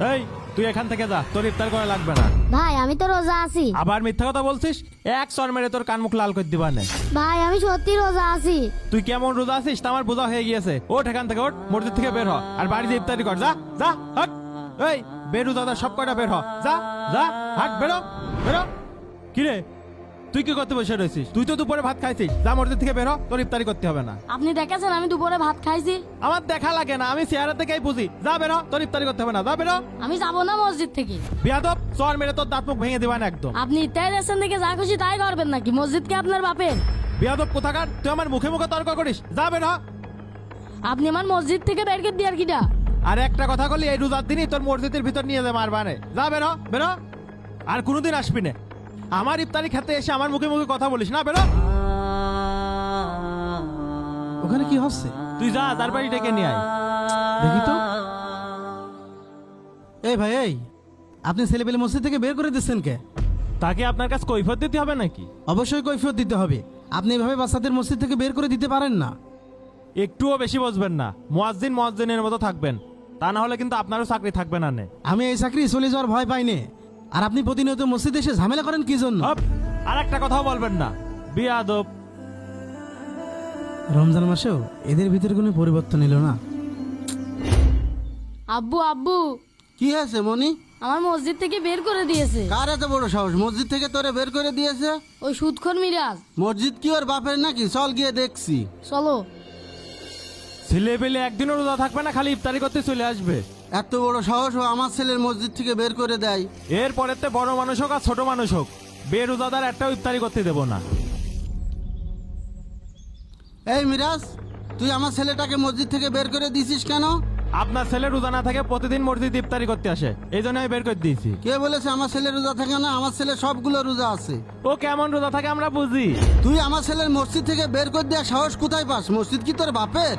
এই তুই এখান থেকে যা, তোর ইফতার করা লাগবে না। ভাই আমি তো রোজা আছি। আবার মিথ্যা কথা বলছিস, এক চর মেরে তোর কান মুখ লাল করে দিবা না। ভাই আমি সত্যি রোজা আছি। তুই কেমন রোজা আছিস তা আমার বোঝা হয়ে গিয়েছে। ওঠ এখান থেকে, ওঠ, মসজিদ থেকে বের হ, আর বাড়িতে ইফতারি কর। যা যা হাট। এই বেরোজাদার সব কয়টা বের হ, যা যা হাট, বেরো বেরো। কিরে তুই কি করতে বসে রয়েছিস? তুই তো দুপুরে ভাত খাইছিস, যা মসজিদ থেকে বের হ, তোর ইফতারি করতে হবে না। আপনি দেখেছেন আমি দুপুরে ভাত খাইছি? আমার দেখা লাগে না, আমি চেহারা থেকেই বুঝি। যা বের হ, তোর ইফতারি করতে হবে না, যা বেরো। আমি যাবো না মসজিদ থেকে। বিয়াদব, চর মেরে তোর দাঁত মুখ ভেঙে দিবা না একদম। আপনি ইত্যাদি রেস্টুরেন্ট থেকে যা খুশি তাই করবেন নাকি? মসজিদ কি আপনার বাপের? বিয়াদব কোথাকার, তুই আমার মুখে মুখে তর্ক করিস। যা বের হ। আপনি আমার মসজিদ থেকে বের করে দিয়ার কিটা? আর একটা কথা বলি, এই রোজার দিনই তোর মসজিদের ভিতর নিয়ে যা মারবানে। যা বেরো বেরো, আর কোনোদিন আসবি না আমার ইফতারি খেতে এসে আমার মুখে মুখে কথা বলিস না। বেরো। ওখানে কি হচ্ছে তুই যা, তার বাড়ি ডেকে নিয়ে আয়। দেখি তো। এই ভাই, এই আপনি ছেলেপেলে মসজিদ থেকে বের করে দিচ্ছেন কে? তাকে আপনার কাছে কৈফিয়ত দিতে হবে নাকি? অবশ্যই কৈফিয়ত দিতে হবে। আপনি এভাবে বাচ্চাদের মসজিদ থেকে বের করে দিতে পারেন না। একটুও বেশি বসবেন না, মুয়াজ্জিন মুয়াজ্জিনের মতো থাকবেন, তা না হলে কিন্তু আপনারও চাকরি থাকবে না। নে আমি এই চাকরি চলে যাওয়ার ভয় পাই নে। আর আপনি প্রতিনিয়ত মসজিদে এসে ঝামেলা করেন কি জন্য? হপ, আর একটা কথাও বলবেন না, বিয়াদব। রমজান মাসেও এদের ভিতরে কোনো পরিবর্তন এলো না। আব্বু আব্বু, কি হয়েছে মনি? আমার মসজিদ থেকে বের করে দিয়েছে। কার এত বড় সাহস মসজিদ থেকে তোরে বের করে দিয়েছে? ওই সুদখোর মিরাজ। মসজিদ কি ওর বাপের নাকি? চল গিয়ে দেখছি। চলো। ছেলে পেলে একদিনও রোজা থাকবে না, খালি ইফতারি করতে চলে আসবে। এত বড় সাহস ও আমার ছেলের মসজিদ থেকে বের করে দেয়? এর পরেতে বড় মানুষ হোক আর ছোট মানুষ হোক, বেরোজাদার একটাও ইফতারি করতে দেবো না। এই মিরাজ, তুই আমার ছেলেটাকে মসজিদ থেকে বের করে দিছিস কেন? আপনার ছেলে রোজা না থাকে প্রতিদিন মসজিদ ইফতারি করতে আসে, এই জন্য আমি বের করে দিয়েছি। কে বলেছে আমার ছেলে রোজা থাকে না? আমার ছেলে সবগুলো রোজা আছে। ও কেমন রোজা থাকে আমরা বুঝি। তুই আমার ছেলের মসজিদ থেকে বের করে দেওয়ার সাহস কোথায় পাস? মসজিদ কি তোর বাপের?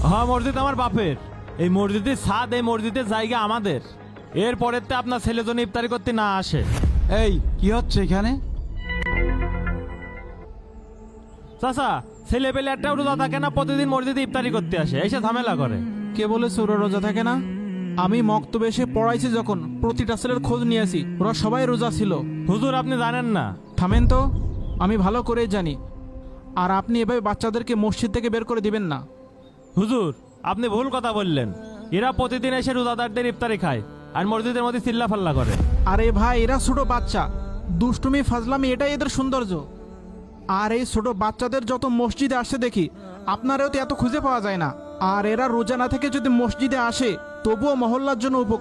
হ্যাঁ, মসজিদ আমার বাপের। এই মসজিদের ছাদ, এই মসজিদের জায়গা আমাদের। এর পরেতে আপনার ছেলে জন্য ইফতারি করতে না আসে। এই কি হচ্ছে এখানে? চাচা, ছেলে পেলে একটাও রোজা থাকে না, প্রতিদিন মসজিদে ইফতারি করতে আসে, এসে ঝামেলা করে। কে বলেছে ওরা রোজা থাকে না? আমি মক্তবে এসে পড়াইছি, যখন প্রতিটা ছেলের খোঁজ নিয়েছি, ওরা সবাই রোজা ছিল। হুজুর আপনি জানেন না। থামেন তো, আমি ভালো করেই জানি। আর আপনি এভাবে বাচ্চাদেরকে মসজিদ থেকে বের করে দিবেন না। হুজুর আপনি ভুল কথা বললেন। এরা প্রতিদিন এসে রোজাদারদের ইফতারি খায় আর মসজিদের মধ্যে চিল্লা ফাল্লা করে। আরে ভাই, এরা ছোট বাচ্চা, দুষ্টুমি ফাজলামি এটাই এদের সৌন্দর্য। আর এই ছোট বাচ্চাদের যত মসজিদে আসতে দেখি, আপনারও তো এত খুঁজে পাওয়া যায় না। আর এরা রোজা না থেকে যদি মসজিদে আসে, তবুও মহল্লার জন্য উপকার।